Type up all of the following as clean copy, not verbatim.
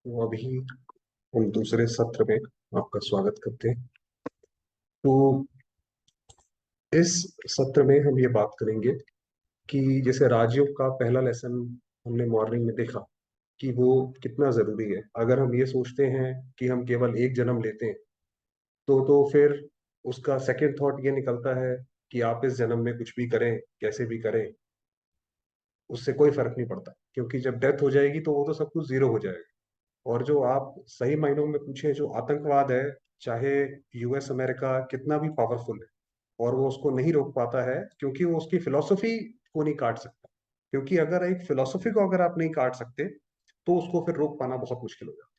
तो अभी हम दूसरे सत्र में आपका स्वागत करते हैं। तो इस सत्र में हम ये बात करेंगे कि जैसे राजयोग का पहला लेसन हमने मॉर्निंग में देखा कि वो कितना जरूरी है। अगर हम ये सोचते हैं कि हम केवल एक जन्म लेते हैं तो फिर उसका सेकंड थॉट ये निकलता है कि आप इस जन्म में कुछ भी करें, कैसे भी करें, उससे कोई फर्क नहीं पड़ता, क्योंकि जब डेथ हो जाएगी तो वो तो सब कुछ जीरो हो जाएगा। और जो आप सही मायनों में पूछे, जो आतंकवाद है, चाहे यूएस अमेरिका कितना भी पावरफुल है, और वो उसको नहीं रोक पाता है क्योंकि वो उसकी फिलॉसफी को नहीं काट सकता। क्योंकि अगर एक फिलॉसफी को अगर आप नहीं काट सकते तो उसको फिर रोक पाना बहुत मुश्किल हो जाता है।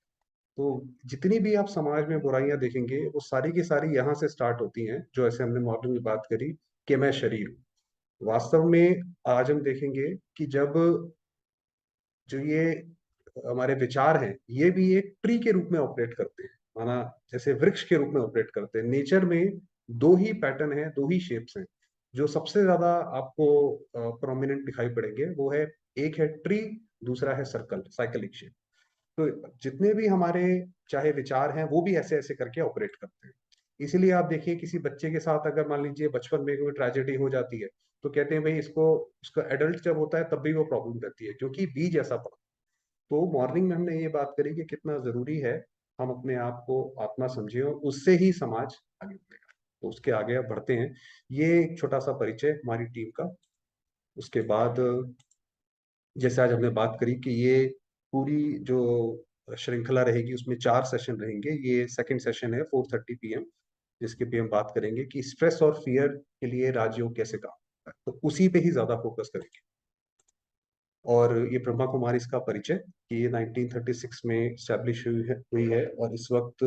तो जितनी भी आप समाज में बुराइयां देखेंगे वो सारी की सारी यहाँ से स्टार्ट होती हैं, जो ऐसे हमने मॉडर्न में बात करी कि मैं शरीर हूँ। वास्तव में आज हम देखेंगे कि जब जो ये हमारे विचार हैं ये भी एक ट्री के रूप में ऑपरेट करते हैं, माना जैसे वृक्ष के रूप में ऑपरेट करते हैं। नेचर में दो ही पैटर्न है, दो ही शेप्स हैं जो सबसे ज्यादा आपको प्रोमिनेंट दिखाई पड़ेंगे। वो है, एक है ट्री, दूसरा है सर्कल, साइकिलिक शेप। तो जितने भी हमारे चाहे विचार हैं वो भी ऐसे ऐसे करके ऑपरेट करते हैं। इसीलिए आप देखिए किसी बच्चे के साथ अगर मान लीजिए बचपन में कोई ट्रेजेडी हो जाती है तो कहते हैं भाई इसको, उसका एडल्ट जब होता है तब भी वो प्रॉब्लम रहती है, क्योंकि बीज ऐसा पड़ा। तो मॉर्निंग में हमने ये बात करी कि कितना जरूरी है हम अपने आप को आत्मा समझें, और उससे ही समाज आगे बढ़ेगा। तो उसके आगे अब बढ़ते हैं। ये एक छोटा सा परिचय हमारी टीम का। उसके बाद जैसे आज हमने बात करी कि ये पूरी जो श्रृंखला रहेगी उसमें 4 सेशन रहेंगे। ये सेकंड सेशन है 4:30 PM, जिसके पे हम बात करेंगे कि स्ट्रेस और फियर के लिए राजयोग कैसे काम करता है। तो उसी पे ही ज्यादा फोकस करेंगे। और ये ब्रह्मा कुमारी इसका परिचय कि ये 1936 में स्टैब्लिश हुई है, और इस वक्त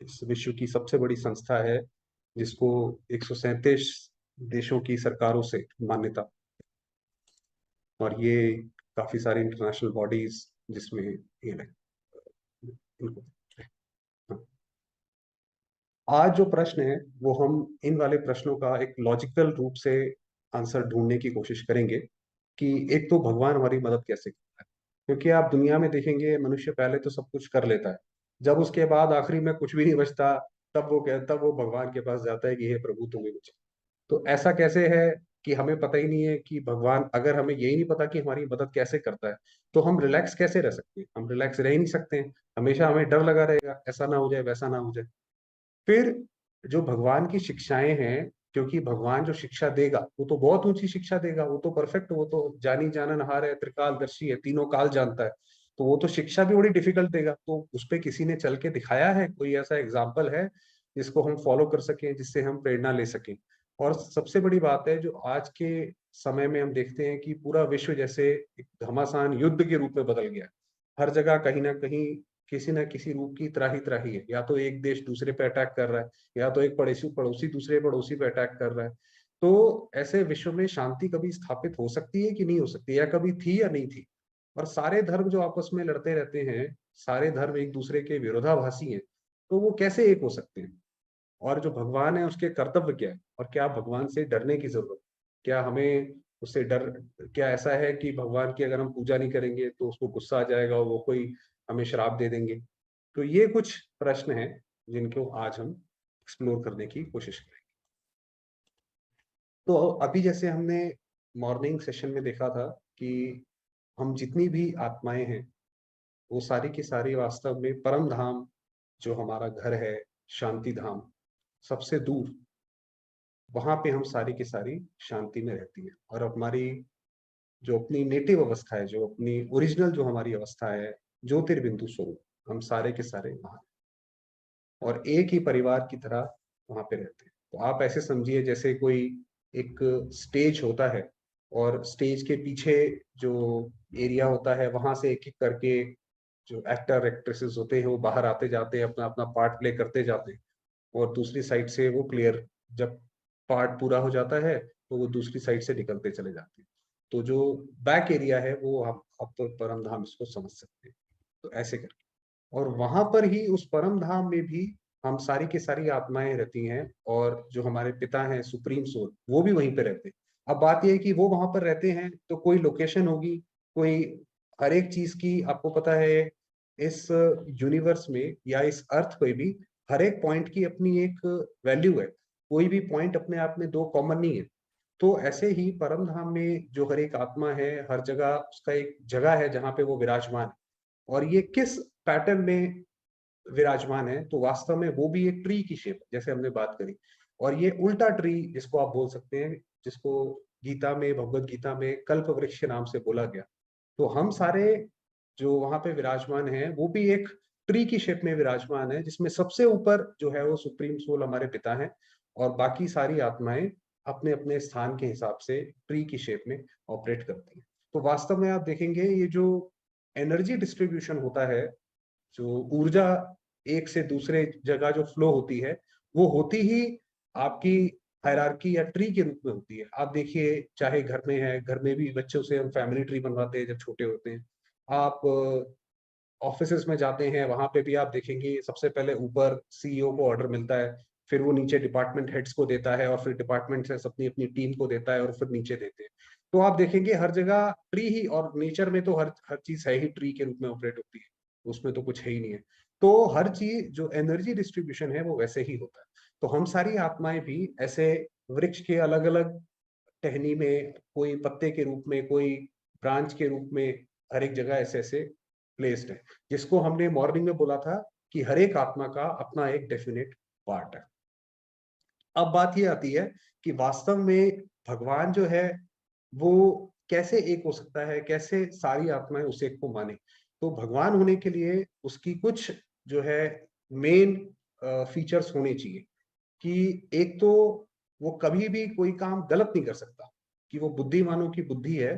इस विश्व की सबसे बड़ी संस्था है जिसको 137 देशों की सरकारों से मान्यता। और ये काफी सारी इंटरनेशनल बॉडीज जिसमें ये इनको। हाँ। आज जो प्रश्न है वो हम इन वाले प्रश्नों का एक लॉजिकल रूप से आंसर ढूंढने की कोशिश करेंगे कि एक तो भगवान हमारी मदद कैसे करता है। क्योंकि आप दुनिया में देखेंगे मनुष्य पहले तो सब कुछ कर लेता है, जब उसके बाद आखिरी में कुछ भी नहीं बचता तब वो भगवान के पास जाता है कि हे प्रभु तुम्हें बचा। तो ऐसा कैसे है कि हमें पता ही नहीं है कि भगवान, अगर हमें यही नहीं पता कि हमारी मदद कैसे करता है तो हम रिलैक्स कैसे रह सकते हैं? हम रिलैक्स रह ही नहीं सकते हैं। हमेशा हमें डर लगा रहेगा, ऐसा ना हो जाए, वैसा ना हो जाए। फिर जो भगवान की शिक्षाएं हैं, क्योंकि भगवान जो शिक्षा देगा वो तो बहुत ऊंची शिक्षा देगा, वो तो परफेक्ट, वो तो जानी जाननहार है, त्रिकालदर्शी है, तीनों काल जानता है। तो वो तो शिक्षा भी बड़ी डिफिकल्ट देगा। तो उस पे किसी ने चल के दिखाया है, कोई ऐसा एग्जाम्पल है जिसको हम फॉलो कर सकें, जिससे हम प्रेरणा ले सकें? और सबसे बड़ी बात है, जो आज के समय में हम देखते हैं कि पूरा विश्व जैसे एक घमासान युद्ध के रूप में बदल गया है। हर जगह कहीं ना कहीं किसी ना किसी रूप की त्राही है। या तो एक देश दूसरे पे अटैक कर रहा है, या तो एक पड़ोसी पड़ोसी दूसरे पड़ोसी पे अटैक कर रहा है। तो ऐसे विश्व में शांति कभी स्थापित हो सकती है कि नहीं हो सकती, या कभी थी या नहीं थी? और सारे धर्म जो आपस में लड़ते रहते हैं, सारे धर्म एक दूसरे के विरोधाभासी हैं, तो वो कैसे एक हो सकते हैं? और जो भगवान है उसके कर्तव्य क्या है, और क्या भगवान से डरने की जरूरत है? क्या हमें उससे डर, क्या ऐसा है कि भगवान की अगर हम पूजा नहीं करेंगे तो उसको गुस्सा आ जाएगा और वो कोई हमें श्राप दे देंगे? तो ये कुछ प्रश्न हैं जिनको आज हम एक्सप्लोर करने की कोशिश करेंगे। तो अभी जैसे हमने मॉर्निंग सेशन में देखा था कि हम जितनी भी आत्माएं हैं वो सारी की सारी वास्तव में परम धाम, जो हमारा घर है, शांति धाम, सबसे दूर, वहां पे हम सारी की सारी शांति में रहती है। और हमारी जो अपनी नेटिव अवस्था है, जो अपनी ओरिजिनल जो हमारी अवस्था है, ज्योतिर्बिंदु स्वरूप, हम सारे के सारे वहां, और एक ही परिवार की तरह वहां पे रहते हैं। तो आप ऐसे समझिए जैसे कोई एक स्टेज होता है, और स्टेज के पीछे जो एरिया होता है वहां से एक एक करके जो एक्टर एक्ट्रेसेस होते हैं वो बाहर आते जाते हैं, अपना अपना पार्ट प्ले करते जाते हैं। और दूसरी साइड से वो प्लेयर, जब पार्ट पूरा हो जाता है तो वो दूसरी साइड से निकलते चले जाते हैं। तो जो बैक एरिया है वो आप तो परम धाम इसको समझ सकते हैं। तो ऐसे करके, और वहां पर ही उस परम धाम में भी हम सारी की सारी आत्माएं रहती हैं, और जो हमारे पिता हैं सुप्रीम सोल वो भी वहीं पे रहते हैं। अब बात यह है कि वो वहां पर रहते हैं तो कोई लोकेशन होगी, कोई हर एक चीज की आपको पता है इस यूनिवर्स में या इस अर्थ पे भी हर एक पॉइंट की अपनी एक वैल्यू है। कोई भी पॉइंट अपने आप में दो कॉमन नहीं है। तो ऐसे ही परम धाम में जो हर एक आत्मा है, हर जगह उसका एक जगह है जहाँ पे वो विराजमान है। और ये किस पैटर्न में विराजमान है, तो वास्तव में वो भी एक ट्री की शेप है, जैसे हमने बात करी। और ये उल्टा ट्री जिसको आप बोल सकते हैं, जिसको गीता में, भगवत गीता में कल्प वृक्ष के नाम से बोला गया। तो हम सारे जो वहां पे विराजमान हैं वो भी एक ट्री की शेप में विराजमान है, जिसमें सबसे ऊपर जो है वो सुप्रीम सोल हमारे पिता हैं, और बाकी सारी आत्माएं अपने अपने स्थान के हिसाब से ट्री की शेप में ऑपरेट करती हैं। तो वास्तव में आप देखेंगे ये जो एनर्जी डिस्ट्रीब्यूशन होता है, जो ऊर्जा एक से दूसरे जगह जो फ्लो होती है, वो होती ही आपकी हायरार्की या ट्री के रूप में होती है। आप देखिए, चाहे घर में है, घर में भी बच्चों से हम फैमिली ट्री बनवाते हैं जब छोटे होते हैं। आप ऑफिसेज में जाते हैं, वहां पे भी आप देखेंगे सबसे पहले ऊपर सीईओ को ऑर्डर मिलता है, फिर वो नीचे डिपार्टमेंट हेड्स को देता है, और फिर डिपार्टमेंट से अपनी अपनी टीम को देता है, और फिर नीचे देते हैं। तो आप देखेंगे हर जगह ट्री ही, और नेचर में तो हर हर चीज है ही ट्री के रूप में ऑपरेट होती है, उसमें तो कुछ है ही नहीं है। तो हर चीज जो एनर्जी डिस्ट्रीब्यूशन है वो वैसे ही होता है। तो हम सारी आत्माएं भी ऐसे वृक्ष के अलग अलग टहनी में, कोई पत्ते के रूप में, कोई ब्रांच के रूप में, हर एक जगह ऐसे ऐसे प्लेस्ड है, जिसको हमने मॉर्निंग में बोला था कि हर एक आत्मा का अपना एक डेफिनेट पार्ट है। अब बात ये आती है कि वास्तव में भगवान जो है वो कैसे एक हो सकता है, कैसे सारी आत्माएं उस एक को माने। तो भगवान होने के लिए उसकी कुछ जो है मेन फीचर्स होने चाहिए। कि एक तो वो कभी भी कोई काम गलत नहीं कर सकता, कि वो बुद्धिमानों की बुद्धि है।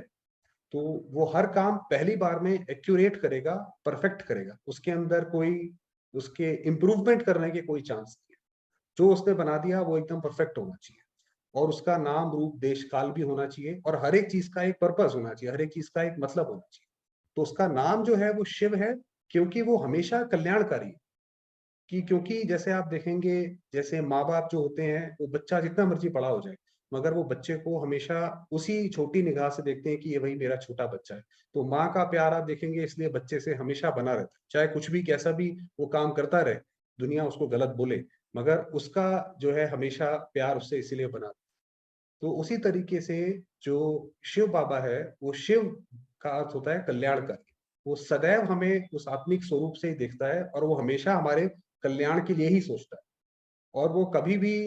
तो वो हर काम पहली बार में एक्यूरेट करेगा, परफेक्ट करेगा, उसके अंदर कोई उसके इम्प्रूवमेंट करने के कोई चांस नहीं है। जो उसने बना दिया वो एकदम परफेक्ट होना चाहिए, और उसका नाम रूप देश काल भी होना चाहिए, और हर एक चीज का एक पर्पस होना चाहिए, हर एक चीज का एक मतलब होना चाहिए। तो उसका नाम जो है वो शिव है, क्योंकि वो हमेशा कल्याणकारी है। कि क्योंकि जैसे आप देखेंगे, जैसे माँ बाप जो होते हैं, वो बच्चा जितना मर्जी बड़ा हो जाए, मगर वो बच्चे को हमेशा उसी छोटी निगाह से देखते हैं कि ये वही मेरा छोटा बच्चा है। तो माँ का प्यार आप देखेंगे इसलिए बच्चे से हमेशा बना रहता है, चाहे कुछ भी कैसा भी वो काम करता रहे, दुनिया उसको गलत बोले, मगर उसका जो है हमेशा प्यार उससे इसीलिए बना। तो उसी तरीके से जो शिव बाबा है, वो शिव का अर्थ होता है कल्याणकारी। वो सदैव हमें उस आत्मिक स्वरूप से ही देखता है, और वो हमेशा हमारे कल्याण के लिए ही सोचता है। और वो कभी भी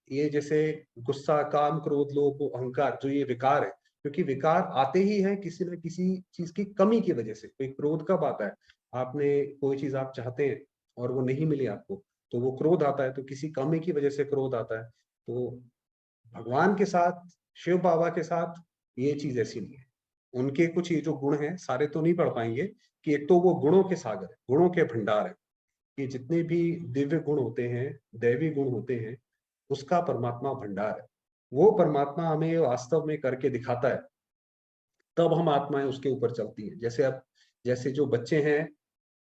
ये जैसे गुस्सा, काम, क्रोध, लोभ, अहंकार, जो ये विकार है, क्योंकि विकार आते ही हैं किसी न किसी चीज की कमी की वजह से। कोई क्रोध कब आता है, आपने कोई चीज आप चाहते हैं और वो नहीं मिली आपको, तो वो क्रोध आता है, तो किसी कमी की वजह से क्रोध आता है। तो भगवान के साथ, शिव बाबा के साथ ये चीज ऐसी नहीं है। उनके कुछ ये जो गुण हैं, सारे तो नहीं पढ़ पाएंगे, कि एक तो वो गुणों के सागर है, गुणों के भंडार है, कि जितने भी दिव्य गुण होते हैं, दैवी गुण होते हैं, उसका परमात्मा भंडार है। वो परमात्मा हमें वास्तव में करके दिखाता है, तब हम आत्माएं उसके ऊपर चलती हैं। जैसे अब, जैसे जो बच्चे हैं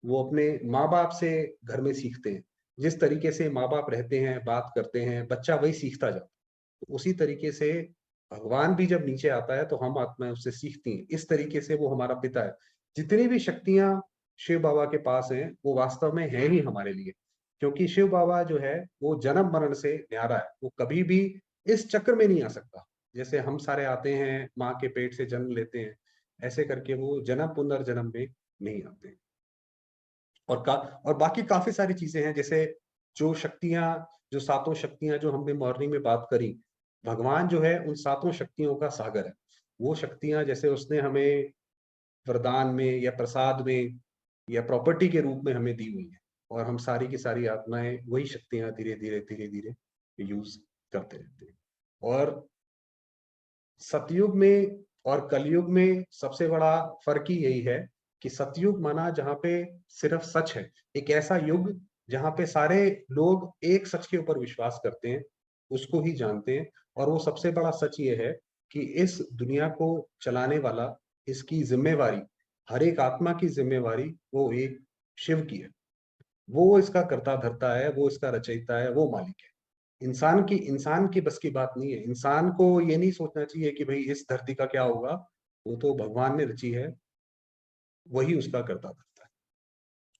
वो अपने माँ बाप से घर में सीखते हैं, जिस तरीके से माँ बाप रहते हैं, बात करते हैं, बच्चा वही सीखता जाता है। तो उसी तरीके से भगवान भी जब नीचे आता है तो हम आत्माएं उससे सीखती हैं। इस तरीके से वो हमारा पिता है। जितनी भी शक्तियां शिव बाबा के पास हैं वो वास्तव में है ही हमारे लिए, क्योंकि शिव बाबा जो है वो जन्म मरण से न्यारा है। वो कभी भी इस चक्र में नहीं आ सकता। जैसे हम सारे आते हैं, माँ के पेट से जन्म लेते हैं, ऐसे करके वो जन्म पुनर्जन्म में नहीं आते। और और बाकी काफी सारी चीजें हैं, जैसे जो शक्तियां, जो सातों शक्तियां जो हमने मॉर्निंग में बात करी, भगवान जो है उन सातों शक्तियों का सागर है। वो शक्तियां जैसे उसने हमें वरदान में या प्रसाद में या प्रॉपर्टी के रूप में हमें दी हुई है, और हम सारी की सारी आत्माएं वही शक्तियां धीरे धीरे धीरे धीरे यूज करते रहते हैं। और सतयुग में और कलयुग में सबसे बड़ा फर्क ही यही है, कि सतयुग माना जहाँ पे सिर्फ सच है, एक ऐसा युग जहाँ पे सारे लोग एक सच के ऊपर विश्वास करते हैं, उसको ही जानते हैं। और वो सबसे बड़ा सच ये है कि इस दुनिया को चलाने वाला, इसकी जिम्मेवारी, हर एक आत्मा की जिम्मेवारी वो एक शिव की है। वो इसका कर्ता धर्ता है, वो इसका रचयिता है, वो मालिक है। इंसान की बस की बात नहीं है। इंसान को ये नहीं सोचना चाहिए कि भाई इस धरती का क्या होगा, वो तो भगवान ने रची है, वही उसका करता धरता है।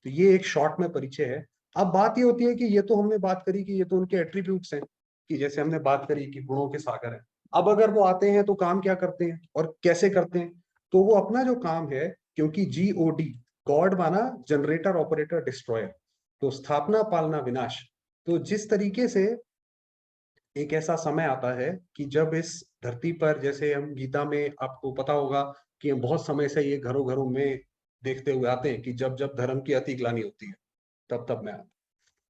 तो ये एक शॉर्ट में परिचय है। अब बात ये होती है कि ये तो हमने बात करी कि ये तो उनके एट्रीब्यूट्स हैं, कि जैसे हमने बात करी कि गुणों के सागर है। अब अगर वो आते हैं तो काम क्या करते हैं और कैसे करते हैं, तो वो अपना जो काम है, क्योंकि GOD, गॉड माना जनरेटर ऑपरेटर डिस्ट्रॉयर, तो स्थापना पालना विनाश। तो जिस तरीके से एक ऐसा समय आता है कि जब इस धरती पर, जैसे हम गीता में आपको पता होगा कि हम बहुत समय से ये घरों घरों में देखते हुए आते हैं कि जब जब धर्म की अति ग्लानि होती है तब तब मैं आता हूं।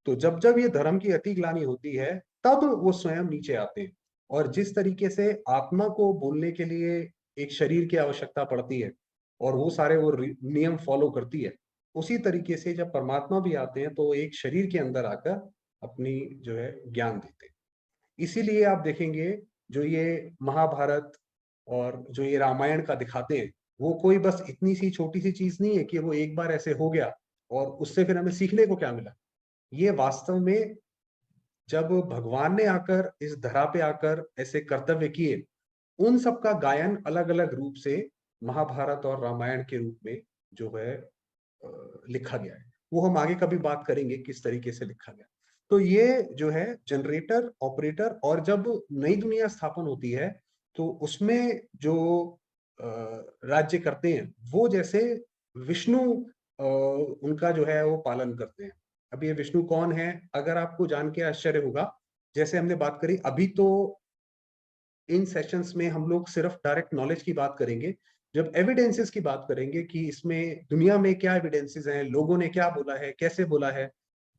तो जब जब ये धर्म की अति ग्लानि होती है तब वो स्वयं नीचे आते हैं। और जिस तरीके से आत्मा को बोलने के लिए एक शरीर की आवश्यकता पड़ती है और वो सारे वो नियम फॉलो करती है, उसी तरीके से जब परमात्मा भी आते हैं तो एक शरीर के अंदर आकर अपनी जो है ज्ञान देते हैं। इसीलिए आप देखेंगे जो ये महाभारत और जो ये रामायण का दिखाते हैं, वो कोई बस इतनी सी छोटी सी चीज नहीं है कि वो एक बार ऐसे हो गया और उससे फिर हमें सीखने को क्या मिला। ये वास्तव में जब भगवान ने आकर इस धरा पे आकर ऐसे कर्तव्य किए, उन सब का गायन अलग अलग रूप से महाभारत और रामायण के रूप में जो है लिखा गया है। वो हम आगे कभी बात करेंगे किस तरीके से लिखा गया। तो ये जो है जनरेटर ऑपरेटर, और जब नई दुनिया स्थापन होती है तो उसमें जो राज्य करते हैं वो जैसे विष्णु उनका जो है वो पालन करते हैं। अब ये विष्णु कौन है, अगर आपको जान के आश्चर्य होगा, जैसे हमने बात करी अभी तो इन सेशंस में हम लोग सिर्फ डायरेक्ट नॉलेज की बात करेंगे। जब एविडेंसेस की बात करेंगे कि इसमें दुनिया में क्या एविडेंसेस हैं, लोगों ने क्या बोला है, कैसे बोला है,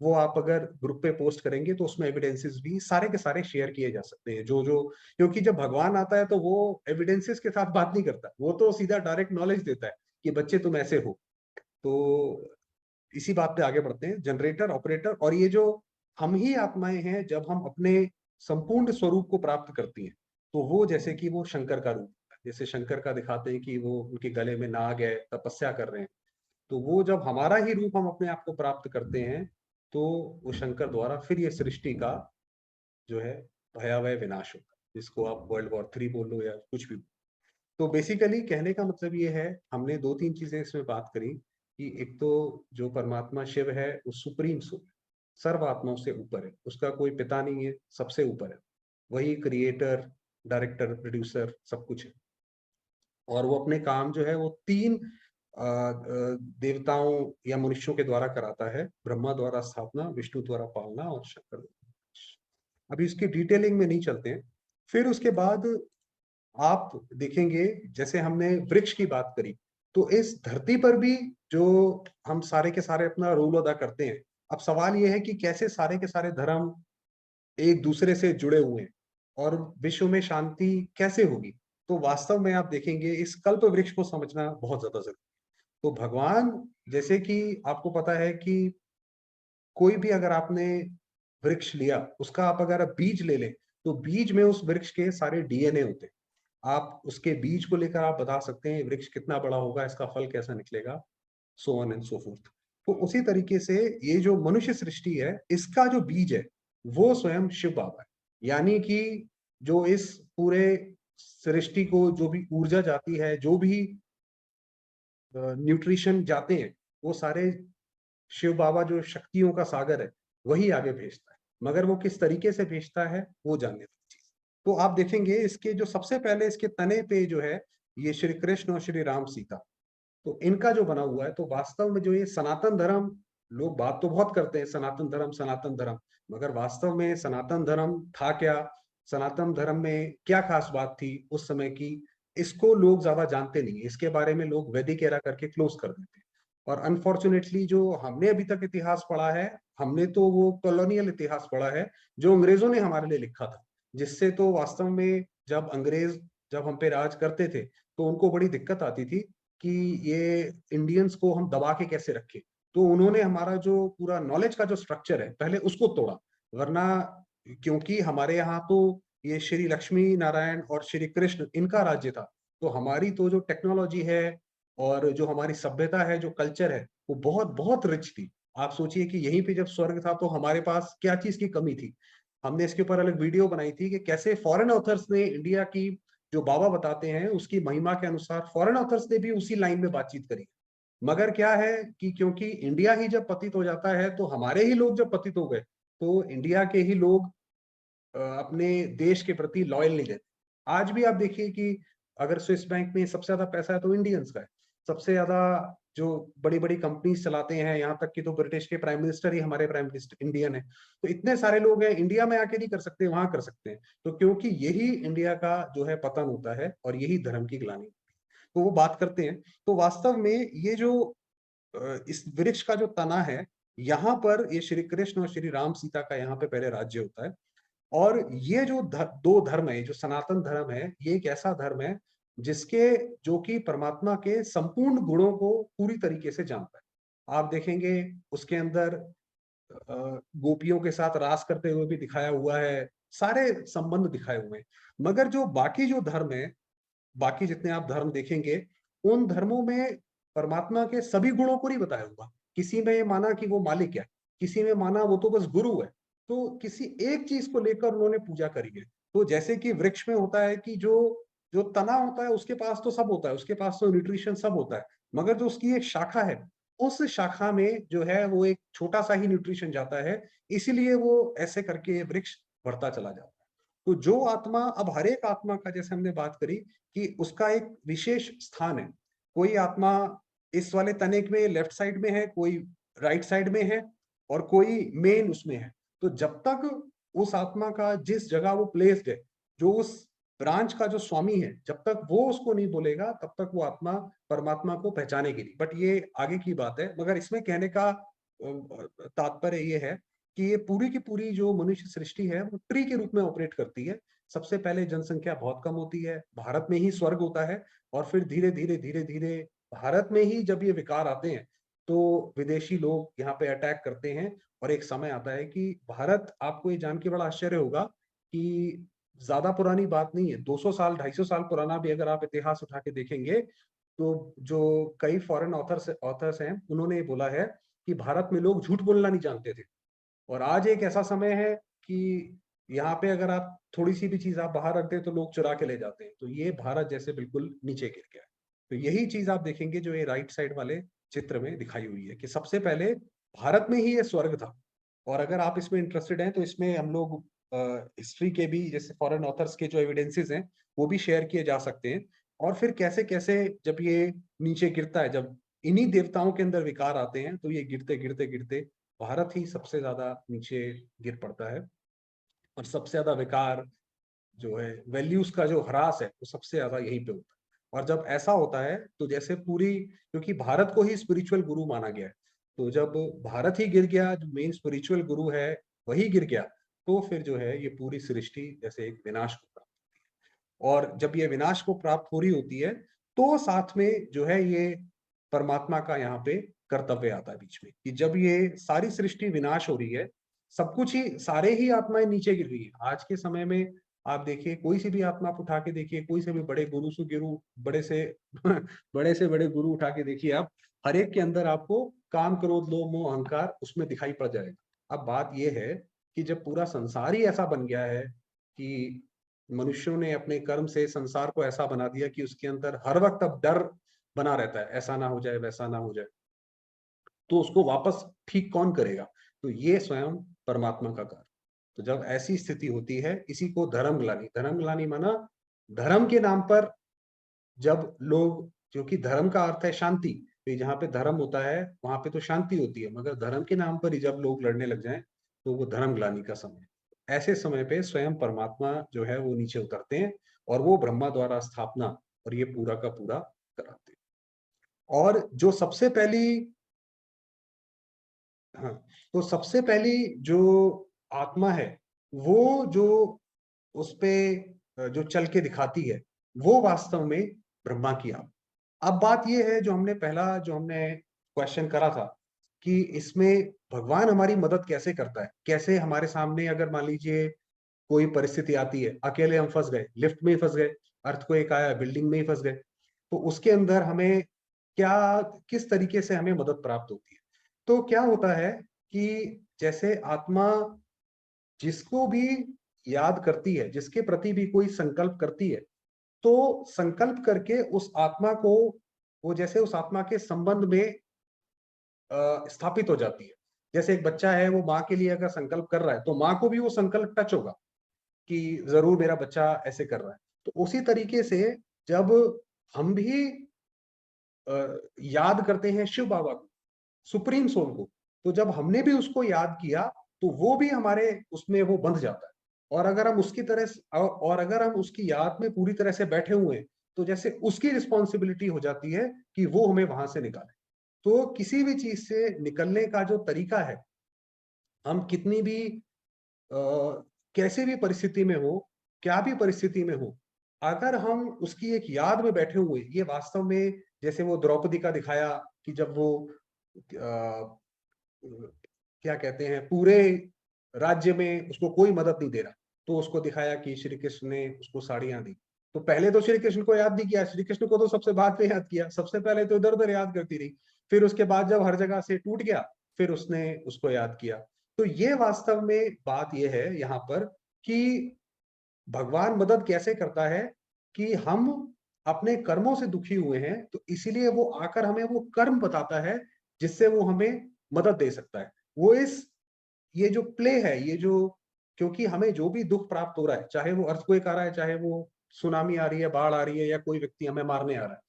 वो आप अगर ग्रुप पे पोस्ट करेंगे तो उसमें एविडेंसेस भी सारे के सारे शेयर किए जा सकते हैं। जो जो क्योंकि जब भगवान आता है तो वो एविडेंसेस के साथ बात नहीं करता, वो तो सीधा डायरेक्ट नॉलेज देता है कि बच्चे तुम ऐसे हो। तो इसी बात पे आगे बढ़ते हैं, जनरेटर ऑपरेटर। और ये जो हम ही आत्माएं हैं, जब हम अपने संपूर्ण स्वरूप को प्राप्त करती हैं तो वो जैसे कि वो शंकर का रूप है। जैसे शंकर का दिखाते हैं कि वो उनके गले में नाग है, तपस्या कर रहे हैं। तो वो जब हमारा ही रूप हम अपने आप को प्राप्त करते हैं तो वो शंकर द्वारा फिर ये सृष्टि का जो है भयावह विनाश होता है, जिसको आप World War III बोल लो या कुछ भी। तो बेसिकली कहने का मतलब ये है, हमने दो तीन चीजें इसमें बात करी कि एक तो जो परमात्मा शिव है वो सुप्रीम सोल, सर्व आत्माओं से ऊपर है, उसका कोई पिता नहीं है, सबसे ऊपर है। वही क्रिएटर, डायरेक्टर, प्रोड्यूसर सब कुछ है। और वो अपने काम जो है वो तीन देवताओं या मनुष्यों के द्वारा कराता है, ब्रह्मा द्वारा स्थापना, विष्णु द्वारा पालना और शंकर द्वारा। अभी इसकी डिटेलिंग में नहीं चलते हैं। फिर उसके बाद आप देखेंगे, जैसे हमने वृक्ष की बात करी, तो इस धरती पर भी जो हम सारे के सारे अपना रोल अदा करते हैं। अब सवाल ये है कि कैसे सारे के सारे धर्म एक दूसरे से जुड़े हुए हैं और विश्व में शांति कैसे होगी। तो वास्तव में आप देखेंगे इस कल्प वृक्ष को समझना बहुत ज्यादा जरूरी है। तो भगवान, जैसे कि आपको पता है कि कोई भी अगर आपने वृक्ष लिया, उसका आप अगर बीज ले लें, तो बीज में उस वृक्ष के सारे DNA होते हैं। आप उसके बीज को लेकर आप बता सकते हैं वृक्ष कितना बड़ा होगा, इसका फल कैसा निकलेगा, so on and so fourth. तो उसी तरीके से ये जो मनुष्य सृष्टि है, इसका जो बीज है वो स्वयं शिव बाबा है। यानी कि जो इस पूरे सृष्टि को जो भी ऊर्जा जाती है, जो भी न्यूट्रिशन जाते हैं, वो सारे शिव बाबा जो शक्तियों का सागर है वही आगे भेजता है। मगर वो किस तरीके से भेजता है वो जानने वाली चीज। तो आप देखेंगे इसके जो सबसे पहले इसके तने पे जो है ये श्री कृष्ण और श्री राम सीता, तो इनका जो बना हुआ है। तो वास्तव में जो ये सनातन धर्म, लोग बात तो बहुत करते हैं सनातन धर्म सनातन धर्म, मगर वास्तव में सनातन धर्म था क्या, सनातन धर्म में क्या खास बात थी उस समय की, इसको लोग ज्यादा जानते नहीं है। इसके बारे में लोग वैदिक एरा करके क्लोज कर देते हैं। और अनफॉर्चुनेटली जो हमने अभी तक इतिहास पढ़ा है, हमने तो वो कॉलोनियल इतिहास पढ़ा है जो अंग्रेजों ने हमारे लिए लिखा था। जिससे तो वास्तव में जब अंग्रेज जब हम पे राज करते थे तो उनको बड़ी दिक्कत आती थी कि ये इंडियंस को हम दबा के कैसे रखें। तो उन्होंने हमारा जो पूरा नॉलेज का जो स्ट्रक्चर है पहले उसको तोड़ा। वरना क्योंकि हमारे यहाँ तो ये श्री लक्ष्मी नारायण और श्री कृष्ण इनका राज्य था, तो हमारी तो जो टेक्नोलॉजी है और जो हमारी सभ्यता है, जो कल्चर है, वो बहुत बहुत रिच थी। आप सोचिए कि यहीं पे जब स्वर्ग था तो हमारे पास क्या चीज की कमी थी। हमने इसके ऊपर अलग वीडियो बनाई थी कि कैसे फॉरेन ऑथर्स ने इंडिया की जो बाबा बताते हैं उसकी महिमा के अनुसार फॉरेन ऑथर्स ने भी उसी लाइन में बातचीत करी। मगर क्या है कि क्योंकि इंडिया ही जब पतित हो जाता है तो हमारे ही लोग जब पतित हो गए तो इंडिया के ही लोग अपने देश के प्रति लॉयल नहीं रहते। आज भी आप देखिए कि अगर स्विस बैंक में सबसे ज्यादा पैसा है तो इंडियंस का है। सबसे ज्यादा जो बड़ी बड़ी कंपनीज चलाते हैं, यहाँ तक कि तो ब्रिटिश के प्राइम मिनिस्टर ही हमारे प्राइम मिनिस्टर इंडियन है। तो इतने सारे लोग हैं, इंडिया में आके नहीं कर सकते, वहां कर सकते हैं। तो क्योंकि यही इंडिया का जो है पतन होता है और यही धर्म की ग्लानि। तो वो बात करते हैं। तो वास्तव में ये जो इस वृक्ष का जो तना है, यहाँ पर ये श्री कृष्ण और श्री राम सीता का यहाँ पे पहले राज्य होता है। और ये जो दो धर्म है, जो सनातन धर्म है, ये एक ऐसा धर्म है जिसके जो कि परमात्मा के संपूर्ण गुणों को पूरी तरीके से जानता है। आप देखेंगे उसके अंदर गोपियों के साथ रास करते हुए भी दिखाया हुआ है, सारे संबंध दिखाए हुए हैं। मगर जो बाकी जो धर्म है, बाकी जितने आप धर्म देखेंगे, उन धर्मों में परमात्मा के सभी गुणों को नहीं बताया हुआ। किसी में ये माना कि वो मालिक है, किसी में माना वो तो बस गुरु है। तो किसी एक चीज को लेकर उन्होंने पूजा करी है। तो जैसे कि वृक्ष में होता है कि जो जो तना होता है उसके पास तो सब होता है, उसके पास तो न्यूट्रिशन सब होता है। मगर जो उसकी एक शाखा है, उस शाखा में जो है वो एक छोटा सा ही न्यूट्रिशन जाता है। इसीलिए वो ऐसे करके वृक्ष बढ़ता चला जाता है। तो जो आत्मा, अब हर एक आत्मा का जैसे हमने बात करी कि उसका एक विशेष स्थान है। कोई आत्मा इस वाले तने में लेफ्ट साइड में है, कोई राइट साइड में है, और कोई मेन उसमें है। तो जब तक उस आत्मा का जिस जगह वो प्लेस्ड है, जो उस ब्रांच का जो स्वामी है, जब तक वो उसको नहीं बोलेगा तब तक वो आत्मा परमात्मा को पहचानेगी नहीं। बट ये आगे की बात है। मगर इसमें कहने का तात्पर्य ये है कि ये पूरी की पूरी जो मनुष्य सृष्टि है वो ट्री के रूप में ऑपरेट करती है। सबसे पहले जनसंख्या बहुत कम होती है, भारत में ही स्वर्ग होता है। और फिर धीरे धीरे धीरे धीरे भारत में ही जब ये विकार आते हैं तो विदेशी लोग यहाँ पे अटैक करते हैं। और एक समय आता है कि भारत, आपको ये जान के बड़ा आश्चर्य होगा कि ज्यादा पुरानी बात नहीं है, 200 साल 250 साल पुराना भी अगर आप इतिहास उठा के देखेंगे तो जो कई फॉरेन ऑथर्स ऑथर्स हैं उन्होंने ये बोला है कि भारत में लोग झूठ बोलना नहीं जानते थे। और आज एक ऐसा समय है कि यहाँ पे अगर आप थोड़ी सी भी चीज आप बाहर रखते हैं तो लोग चुरा के ले जाते हैं। तो ये भारत जैसे बिल्कुल नीचे गिर गया है। तो यही चीज आप देखेंगे जो ये राइट साइड वाले चित्र में दिखाई हुई है कि सबसे पहले भारत में ही ये स्वर्ग था। और अगर आप इसमें इंटरेस्टेड हैं तो इसमें हम लोग हिस्ट्री के भी, जैसे फॉरेन ऑथर्स के जो एविडेंसेस हैं वो भी शेयर किए जा सकते हैं। और फिर कैसे कैसे जब ये नीचे गिरता है, जब इन्हीं देवताओं के अंदर विकार आते हैं तो ये गिरते गिरते गिरते भारत ही सबसे ज्यादा नीचे गिर पड़ता है। और सबसे ज्यादा विकार जो है, वैल्यूज का जो ह्रास है, वो सबसे ज्यादा यहीं पे होता है। और जब ऐसा होता है तो जैसे पूरी, क्योंकि भारत को ही स्पिरिचुअल गुरु माना गया है, तो जब भारत ही गिर गया, जो मेन स्पिरिचुअल गुरु है वही गिर गया, तो फिर जो है ये पूरी सृष्टि जैसे एक विनाश को प्राप्त। और जब ये विनाश को प्राप्त हो रही होती है तो साथ में जो है ये परमात्मा का यहाँ पे कर्तव्य आता है बीच में, कि जब ये सारी सृष्टि विनाश हो रही है, सब कुछ ही, सारे ही आत्माएं नीचे गिर रही है। आज के समय में आप देखिए, कोई सी भी आत्मा आप उठा के देखिए, कोई से भी बड़े गुरु से गुरु, बड़े से बड़े से बड़े गुरु उठा के देखिए आप, हर एक के अंदर आपको काम, क्रोध, लोभ, मोह, अहंकार उसमें दिखाई पड़ जाएगा। अब बात यह है कि जब पूरा संसार ही ऐसा बन गया है कि मनुष्यों ने अपने कर्म से संसार को ऐसा बना दिया कि उसके अंदर हर वक्त अब डर बना रहता है, ऐसा ना हो जाए, वैसा ना हो जाए, तो उसको वापस ठीक कौन करेगा? तो ये स्वयं परमात्मा का कार्य। तो जब ऐसी स्थिति होती है, इसी को धर्म ग्लानि, धर्म ग्लानि माना धर्म के नाम पर जब लोग, क्योंकि धर्म का अर्थ है शांति, तो जहाँ पे धर्म होता है वहां पे तो शांति होती है, मगर धर्म के नाम पर ही जब लोग लड़ने लग जाएं तो वो धर्म ग्लानि का समय है। ऐसे समय पे स्वयं परमात्मा जो है वो नीचे उतरते हैं और वो ब्रह्मा द्वारा स्थापना और ये पूरा का पूरा कराते हैं। और जो सबसे पहली, हाँ, तो सबसे पहली जो आत्मा है, वो जो उस पे जो चल के दिखाती है, वो वास्तव में ब्रह्मा की आत्मा। अब बात ये है, जो हमने पहला जो हमने क्वेश्चन करा था कि इसमें भगवान हमारी मदद कैसे करता है, कैसे हमारे सामने अगर मान लीजिए कोई परिस्थिति आती है, अकेले हम फंस गए, लिफ्ट में ही फंस गए, अर्थक्वेक आया, बिल्डिंग में ही फंस गए, तो उसके अंदर हमें क्या, किस तरीके से हमें मदद प्राप्त होती है? तो क्या होता है कि जैसे आत्मा जिसको भी याद करती है, जिसके प्रति भी कोई संकल्प करती है, तो संकल्प करके उस आत्मा को वो जैसे उस आत्मा के संबंध में स्थापित हो जाती है। जैसे एक बच्चा है, वो माँ के लिए अगर संकल्प कर रहा है, तो माँ को भी वो संकल्प टच होगा कि जरूर मेरा बच्चा ऐसे कर रहा है। तो उसी तरीके से जब हम भी याद करते हैं शिव बाबा को, सुप्रीम सोल को, तो जब हमने भी उसको याद किया, तो वो भी हमारे उसमें वो बंध जाता है। और अगर हम उसकी तरह और अगर हम उसकी याद में पूरी तरह से बैठे हुए हैं, तो जैसे उसकी रिस्पॉन्सिबिलिटी हो जाती है कि वो हमें वहां से निकाले। तो किसी भी चीज से निकलने का जो तरीका है, हम कितनी भी कैसे भी परिस्थिति में हो, क्या भी परिस्थिति में हो, अगर हम उसकी एक याद में बैठे हुए, ये वास्तव में जैसे वो द्रौपदी का दिखाया कि जब वो क्या कहते हैं, पूरे राज्य में उसको कोई मदद नहीं दे रहा, तो उसको दिखाया कि श्री कृष्ण ने उसको साड़ियां दी। तो पहले तो श्री कृष्ण को याद नहीं किया, श्री कृष्ण को तो सबसे बाद में याद किया, सबसे पहले तो इधर उधर याद करती रही। फिर उसके बाद जब हर जगह से टूट गया, फिर उसने उसको याद किया। तो ये वास्तव में बात ये है यहाँ पर कि भगवान मदद कैसे करता है कि हम अपने कर्मों से दुखी हुए हैं, तो इसीलिए वो आकर हमें वो कर्म बताता है जिससे वो हमें मदद दे सकता है। वो इस ये जो प्ले है, ये जो, क्योंकि हमें जो भी दुख प्राप्त हो रहा है, चाहे वो अर्थक्वेक आ रहा है, चाहे वो सुनामी आ रही है, बाढ़ आ रही है, या कोई व्यक्ति हमें मारने आ रहा है,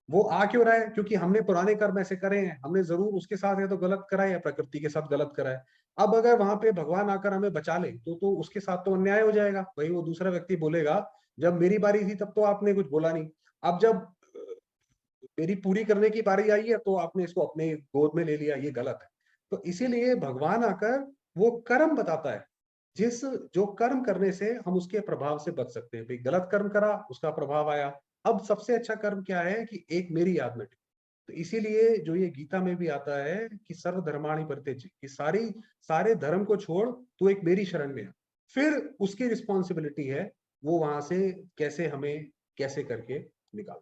वो आ क्यों रहा है? क्योंकि हमने पुराने कर्म ऐसे करे हैं, हमने जरूर उसके साथ या तो गलत करा है या प्रकृति के साथ गलत करा है। अब अगर वहां पे भगवान आकर हमें बचा ले, तो उसके साथ तो अन्याय हो जाएगा। वही वो दूसरा व्यक्ति बोलेगा, जब मेरी बारी थी तब तो आपने कुछ बोला नहीं, अब जब मेरी पूरी करने की बारी आई है तो आपने इसको अपने गोद में ले लिया, ये गलत है। तो इसीलिए भगवान आकर वो कर्म बताता है, जिस जो कर्म करने से हम उसके प्रभाव से बच सकते हैं। भाई गलत कर्म करा, उसका प्रभाव आया, अब सबसे अच्छा कर्म क्या है कि एक मेरी याद में। तो इसीलिए जो ये गीता में भी आता है कि सर्वधर्माणि परित्यज्य, कि सारे धर्म को छोड़, तू एक मेरी शरण में आ। फिर उसकी रिस्पॉन्सिबिलिटी है वो वहां से कैसे हमें कैसे करके निकाल।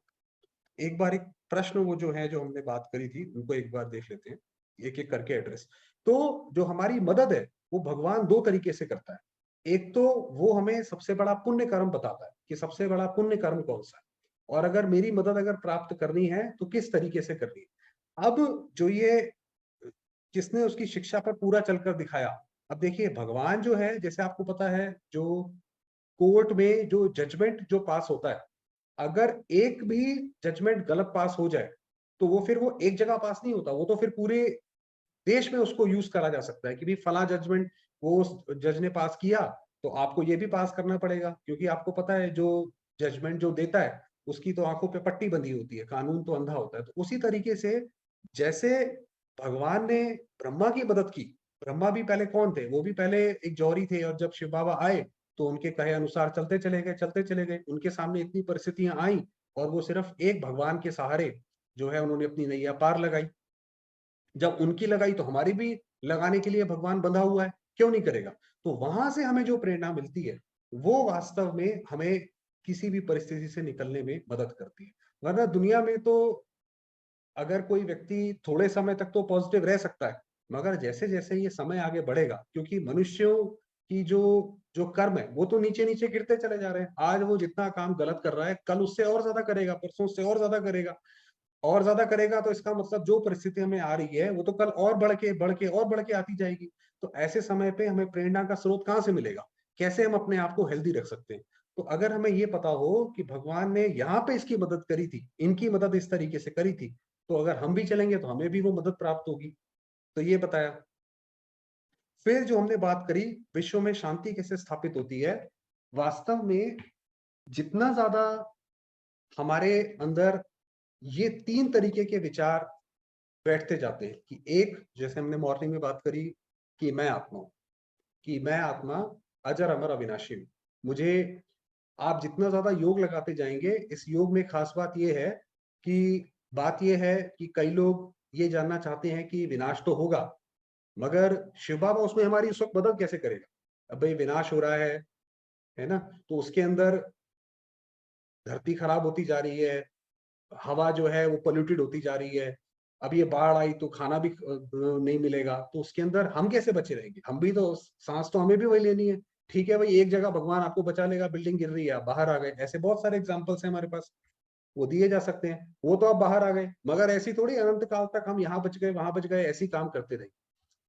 एक बार एक प्रश्न वो जो है, जो हमने बात करी थी, उनको एक बार देख लेते हैं, एक एक करके एड्रेस। तो जो हमारी मदद है, वो भगवान दो तरीके से करता है। एक तो वो हमें सबसे बड़ा पुण्य कर्म बताता है कि सबसे बड़ा पुण्य कर्म कौन सा है, और अगर मेरी मदद अगर प्राप्त करनी है तो किस तरीके से करनी है। अब जो ये किसने उसकी शिक्षा पर पूरा चलकर दिखाया। अब देखिए, भगवान जो है, जैसे आपको पता है, जो कोर्ट में जो जजमेंट जो पास होता है, अगर एक भी जजमेंट गलत पास हो जाए, तो वो फिर वो एक जगह पास नहीं होता, वो तो फिर पूरे देश में उसको यूज करा जा सकता है कि भी फला जजमेंट वो उस जज ने पास किया, तो आपको ये भी पास करना पड़ेगा। क्योंकि आपको पता है, जो जजमेंट जो देता है, उसकी तो आंखों पे पट्टी बंधी होती है, कानून तो अंधा होता है। तो उसी तरीके से जैसे भगवान ने ब्रह्मा की मदद की, ब्रह्मा भी पहले कौन थे? वो भी पहले एक जौहरी थे, और जब शिव बाबा आए तो उनके कहे अनुसार चलते चले गए, चलते चले गए। उनके सामने इतनी परिस्थितियां आई, और वो सिर्फ एक भगवान के सहारे जो है उन्होंने अपनी नैया पार लगाई। जब उनकी लगाई तो हमारी भी लगाने के लिए भगवान बंधा हुआ है, क्यों नहीं करेगा? तो वहां से हमें जो प्रेरणा मिलती है, वो वास्तव में हमें किसी भी परिस्थिति से निकलने में मदद करती है। वरना दुनिया में तो अगर कोई व्यक्ति थोड़े समय तक तो पॉजिटिव रह सकता है, मगर जैसे जैसे ये समय आगे बढ़ेगा, क्योंकि मनुष्यों की जो जो कर्म है, वो तो नीचे नीचे गिरते चले जा रहे हैं। आज वो जितना काम गलत कर रहा है, कल उससे और ज्यादा करेगा, परसों उससे और ज्यादा करेगा, और ज्यादा करेगा। तो इसका मतलब जो परिस्थिति हमें आ रही है, वो तो कल और बढ़ के और बढ़ के आती जाएगी। तो ऐसे समय पे हमें प्रेरणा का स्रोत कहाँ से मिलेगा? कैसे हम अपने आप को हेल्दी रख सकते हैं? तो अगर हमें ये पता हो कि भगवान ने यहाँ पे इसकी मदद करी थी, इनकी मदद इस तरीके से करी थी, तो अगर हम भी चलेंगे तो हमें भी वो मदद प्राप्त होगी। तो ये बताया। फिर जो हमने बात करी, विश्व में शांति कैसे स्थापित होती है। वास्तव में जितना ज्यादा हमारे अंदर ये तीन तरीके के विचार बैठते जाते हैं, कि एक, जैसे हमने मॉर्निंग में बात करी कि मैं आत्मा हूं, कि मैं आत्मा अजर अमर अविनाशी हूं। मुझे, आप जितना ज्यादा योग लगाते जाएंगे, इस योग में खास बात यह है कि बात यह है कि कई लोग ये जानना चाहते हैं कि विनाश तो होगा, मगर शिव बाबा उसमें हमारी उस वक्त मदद कैसे करेगा? अब भाई विनाश हो रहा है ना, तो उसके अंदर धरती खराब होती जा रही है, हवा जो है वो पोल्यूटेड होती जा रही है। अब ये बाढ़ आई तो खाना भी नहीं मिलेगा, तो उसके अंदर हम कैसे बचे रहेंगे? हम भी तो, सांस तो हमें भी वही लेनी है। ठीक है भाई, एक जगह भगवान आपको बचा लेगा, बिल्डिंग गिर रही है, आप बाहर आ गए, ऐसे बहुत सारे एग्जांपल्स हैं हमारे पास। वो दिए जा सकते हैं, वो तो अब बाहर आ गए, मगर ऐसी थोड़ी अनंत काल तक हम यहाँ बच गए वहां बच गए ऐसी काम करते रहे।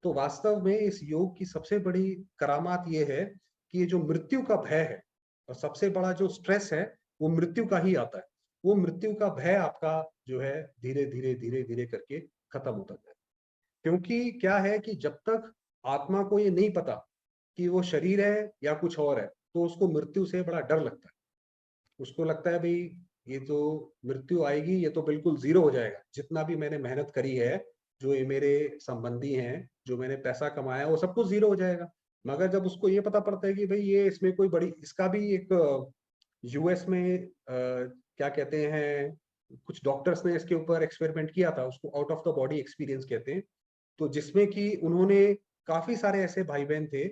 तो वास्तव में इस योग की सबसे बड़ी करामात ये है कि ये जो मृत्यु का भय है, और सबसे बड़ा जो स्ट्रेस है वो मृत्यु का ही आता है। वो मृत्यु का भय आपका जो है धीरे धीरे धीरे धीरे करके खत्म होता जाए। क्योंकि क्या है कि जब तक आत्मा को ये नहीं पता कि वो शरीर है या कुछ और है, तो उसको मृत्यु से बड़ा डर लगता है। उसको लगता है भाई ये तो मृत्यु आएगी, ये तो बिल्कुल जीरो हो जाएगा, जितना भी मैंने मेहनत करी है, जो ये मेरे संबंधी हैं, जो मैंने पैसा कमाया, वो सब कुछ जीरो हो जाएगा। मगर जब उसको ये पता पड़ता है कि भाई ये इसमें कोई बड़ी, इसका भी एक यूएस में क्या कहते हैं, कुछ डॉक्टर्स ने इसके ऊपर एक्सपेरिमेंट किया था, उसको out of the body experience कहते हैं। तो जिसमें कि उन्होंने काफी सारे ऐसे भाई बहन थे,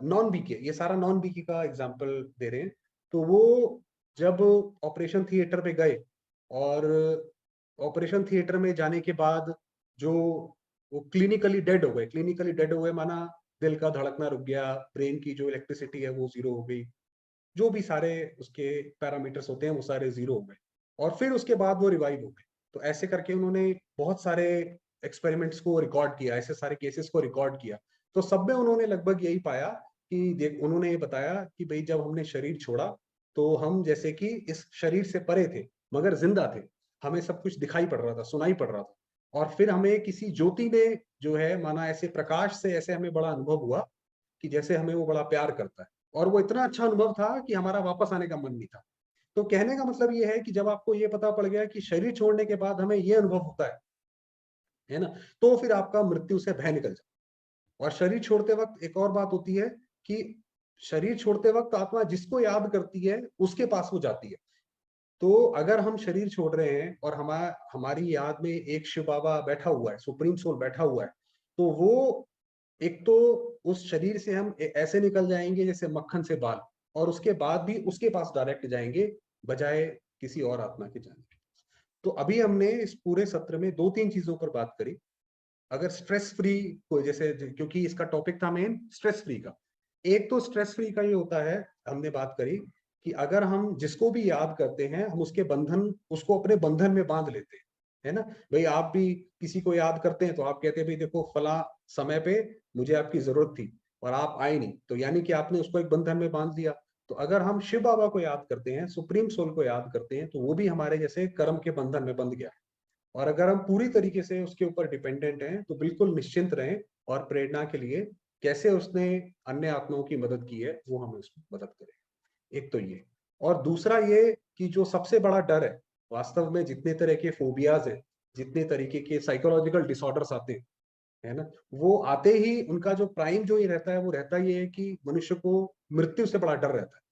नॉन बीके, ये सारा नॉन बीके का एग्जाम्पल दे रहे हैं। तो वो जब ऑपरेशन थिएटर पे गए, और ऑपरेशन थिएटर में जाने के बाद जो वो क्लिनिकली डेड हो गए, क्लिनिकली डेड हो गए माना दिल का धड़कना रुक गया, ब्रेन की जो इलेक्ट्रिसिटी है वो जीरो हो गई, जो भी सारे उसके पैरामीटर्स होते हैं वो सारे जीरो हो गए, और फिर उसके बाद वो रिवाइव हो गए। तो ऐसे करके उन्होंने बहुत सारे एक्सपेरिमेंट्स को रिकॉर्ड किया, ऐसे सारे केसेस को रिकॉर्ड किया। तो सब में उन्होंने लगभग यही पाया कि देख, उन्होंने ये बताया कि भाई जब हमने शरीर छोड़ा तो हम जैसे कि इस शरीर से परे थे मगर जिंदा थे, हमें सब कुछ दिखाई पड़ रहा था, सुनाई पड़ रहा था, और फिर हमें किसी ज्योति में जो है माना ऐसे प्रकाश से ऐसे हमें बड़ा अनुभव हुआ कि जैसे हमें वो बड़ा प्यार करता है, और वो इतना अच्छा अनुभव था कि हमारा वापस आने का मन नहीं था। तो कहने का मतलब ये है कि जब आपको ये पता पड़ गया कि शरीर छोड़ने के बाद हमें ये अनुभव होता है ना, तो फिर आपका मृत्यु से भय निकल जाए। और शरीर छोड़ते वक्त एक और बात होती है कि शरीर छोड़ते वक्त आत्मा जिसको याद करती है उसके पास वो जाती है। तो अगर हम शरीर छोड़ रहे हैं और हमारी याद में एक शिव बाबा बैठा हुआ है, सुप्रीम सोल बैठा हुआ है, तो वो एक तो उस शरीर से हम ऐसे निकल जाएंगे जैसे मक्खन से बाल, और उसके बाद भी उसके पास डायरेक्ट जाएंगे बजाय किसी और आत्मा के जाने के। तो अभी हमने इस पूरे सत्र में दो तीन चीजों पर बात करी। अगर स्ट्रेस फ्री को, जैसे क्योंकि इसका टॉपिक था मेन स्ट्रेस फ्री का, एक तो स्ट्रेस फ्री का ये होता है, हमने बात करी कि अगर हम जिसको भी याद करते हैं हम उसके बंधन, उसको अपने बंधन में बांध लेते हैं, है ना। भाई आप भी किसी को याद करते हैं तो आप कहते हैं भाई देखो फला समय पे मुझे आपकी जरूरत थी और आप आए नहीं, तो यानी कि आपने उसको एक बंधन में बांध दिया। तो अगर हम शिव बाबा को याद करते हैं, सुप्रीम सोल को याद करते हैं, तो वो भी हमारे जैसे कर्म के बंधन में बंध गया। और अगर हम पूरी तरीके से उसके ऊपर डिपेंडेंट हैं तो बिल्कुल निश्चिंत रहें, और प्रेरणा के लिए कैसे उसने अन्य आत्माओं की मदद की है वो हमें उसमें मदद करें। एक तो ये, और दूसरा ये कि जो सबसे बड़ा डर है, वास्तव में जितने तरह के फोबियाज है, जितने तरीके के साइकोलॉजिकल डिसऑर्डर्स आते हैं, है ना, वो आते ही उनका जो प्राइम जो ये रहता है वो रहता ये है कि मनुष्य को मृत्यु से बड़ा डर रहता है।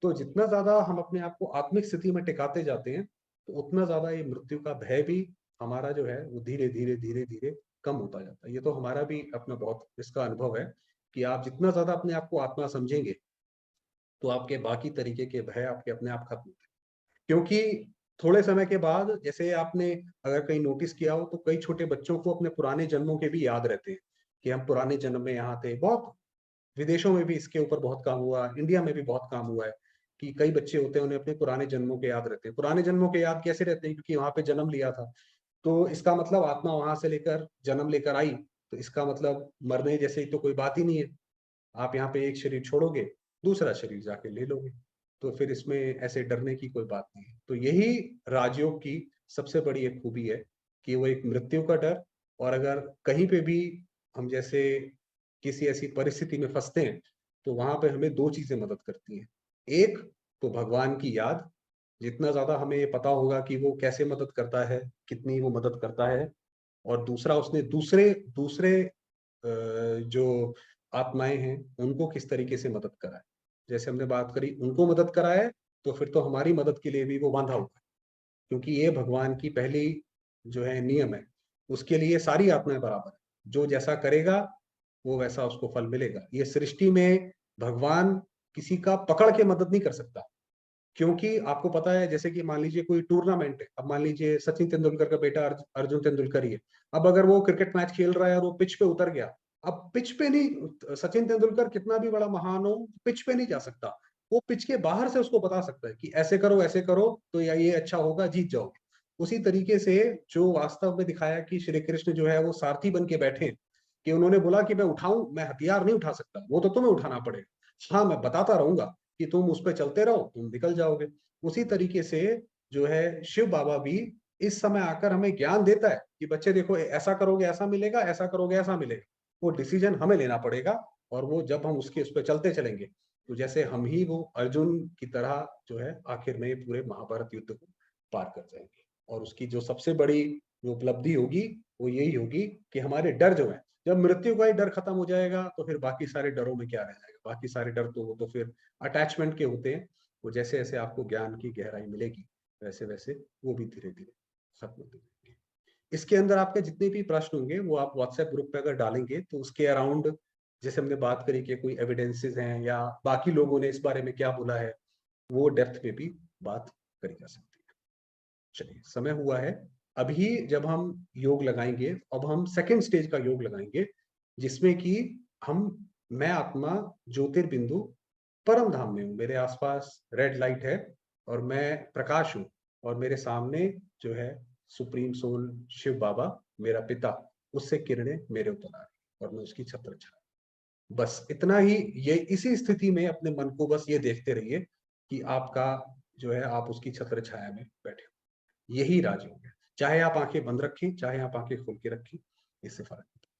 तो जितना ज्यादा हम अपने आप को आत्मिक स्थिति में टिकाते जाते हैं, तो उतना ज्यादा ये मृत्यु का भय भी हमारा जो है वो धीरे धीरे धीरे धीरे कम होता जाता है। ये तो हमारा भी अपना बहुत इसका अनुभव है कि आप जितना ज्यादा अपने आप को आत्मा समझेंगे, तो आपके बाकी तरीके के भय आपके अपने आप खत्म होते हैं। क्योंकि थोड़े समय के बाद, जैसे आपने अगर कहीं नोटिस किया हो, तो कई छोटे बच्चों को अपने पुराने जन्मों के भी याद रहते हैं कि हम पुराने जन्म में यहाँ थे। बहुत विदेशों में भी इसके ऊपर बहुत काम हुआ, इंडिया में भी बहुत काम हुआ है कि कई बच्चे होते हैं उन्हें अपने पुराने जन्मों के याद रहते हैं। पुराने जन्मों के याद कैसे रहते हैं? क्योंकि वहां पे जन्म लिया था। तो इसका मतलब आत्मा वहां से लेकर जन्म लेकर आई, तो इसका मतलब मरने जैसे ही तो कोई बात ही नहीं है। आप यहाँ पे एक शरीर छोड़ोगे, दूसरा शरीर जाके ले लोगे, तो फिर इसमें ऐसे डरने की कोई बात नहीं है। तो यही राजयोग की सबसे बड़ी एक खूबी है कि वो एक मृत्यु का डर, और अगर कहीं पे भी हम जैसे किसी ऐसी परिस्थिति में फंसते हैं, तो वहां पे हमें दो चीजें मदद करती हैं। एक तो भगवान की याद, जितना ज्यादा हमें ये पता होगा कि वो कैसे मदद करता है, कितनी वो मदद करता है, और दूसरा उसने दूसरे दूसरे जो आत्माएं हैं उनको किस तरीके से मदद करा है। जैसे हमने बात करी उनको मदद करा है, तो फिर तो हमारी मदद के लिए भी वो बांधा हुआ है, क्योंकि ये भगवान की पहली जो है नियम है, उसके लिए सारी आत्माएं बराबर है। जो जैसा करेगा वो वैसा उसको फल मिलेगा। ये सृष्टि में भगवान किसी का पकड़ के मदद नहीं कर सकता, क्योंकि आपको पता है जैसे कि मान लीजिए कोई टूर्नामेंट है, अब मान लीजिए सचिन तेंदुलकर का बेटा अर्जुन तेंदुलकर ही है। अब अगर वो क्रिकेट मैच खेल रहा है और वो पिच पे उतर गया, अब पिच पे नहीं, सचिन तेंदुलकर कितना भी बड़ा महान हो पिच पे नहीं जा सकता। वो पिच के बाहर से उसको बता सकता है कि ऐसे करो तो या ये अच्छा होगा, जीत जाओगे। उसी तरीके से जो वास्तव में दिखाया कि श्री कृष्ण जो है वो सारथी बन के बैठे, कि उन्होंने बोला कि मैं उठाऊं, मैं हथियार नहीं उठा सकता, वो तो तुम्हें उठाना पड़ेगा, हाँ मैं बताता रहूंगा कि तुम उस पर चलते रहो, तुम निकल जाओगे। उसी तरीके से जो है शिव बाबा भी इस समय आकर हमें ज्ञान देता है कि बच्चे देखो, ऐसा करोगे ऐसा मिलेगा, ऐसा करोगे ऐसा मिलेगा। वो डिसीजन हमें लेना पड़ेगा, और वो जब हम उसके उस पर चलते चलेंगे, तो जैसे हम ही वो अर्जुन की तरह जो है आखिर में पूरे महाभारत युद्ध को पार कर जाएंगे। और उसकी जो सबसे बड़ी जो उपलब्धि होगी वो यही होगी कि हमारे डर जो है, जब मृत्यु का ही डर खत्म हो जाएगा तो फिर बाकी सारे डरों में क्या रह जाएगा। बाकी सारे डर तो वो तो फिर अटैचमेंट के होते हैं। वो जैसे जैसे आपको ज्ञान की गहराई मिलेगी वैसे वैसे वो भी धीरे धीरे खत्म होते जाएंगे। इसके अंदर आपके जितने भी प्रश्न होंगे वो आप व्हाट्सएप ग्रुप पे अगर डालेंगे तो उसके अराउंड, जैसे हमने बात करी कि कोई एविडेंसेस हैं या बाकी लोगों ने इस बारे में क्या बोला है, वो डेप्थ में भी बात करी जा सकती है। चलिए, समय हुआ है। अभी जब हम योग लगाएंगे, अब हम सेकंड स्टेज का योग लगाएंगे, जिसमें कि हम, मैं आत्मा ज्योतिर्बिंदु परम धाम में हूँ, मेरे आसपास रेड लाइट है और मैं प्रकाश हूँ, और मेरे सामने जो है सुप्रीम सोल शिव बाबा मेरा पिता, उससे किरणें मेरे ऊपर आ रही और मैं उसकी छत्र छाया। बस इतना ही। ये इसी स्थिति में अपने मन को बस ये देखते रहिए कि आपका जो है आप उसकी छत्र छाया में बैठे हो। यही राजयोग है। चाहे आप आंखें बंद रखें, चाहे आप आंखें खोल के रखें, इससे फर्क नहीं पड़ता।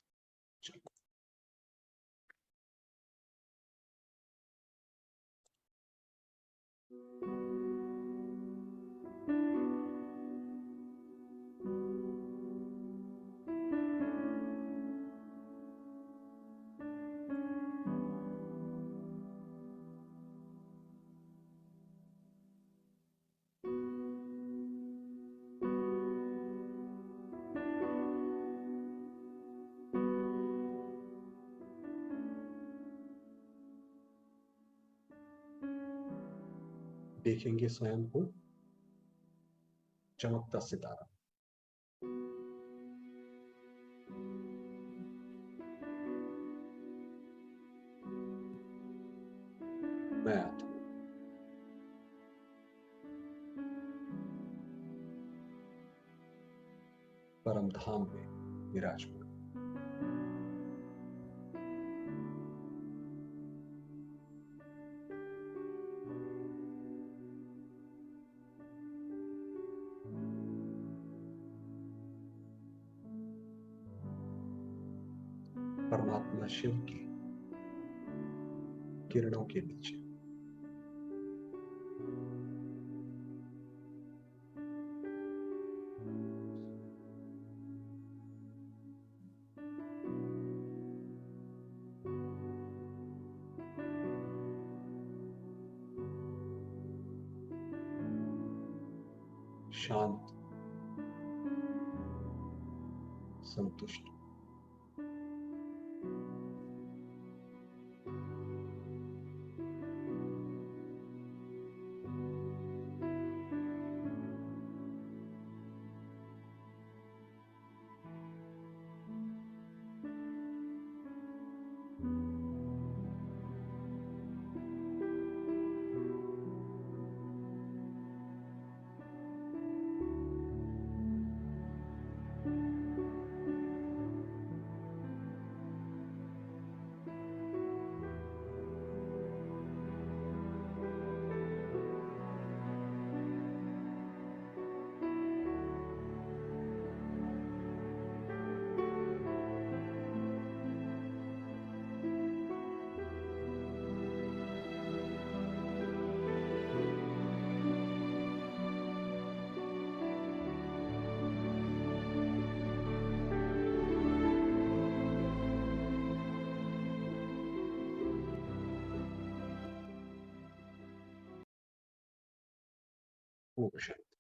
देखेंगे स्वयं को चमकता सितारा। मैं आत्मा परम धाम में विराजमान। परमात्मा शिव की किरणों के नीचे शांत, संतुष्ट, वो शांत।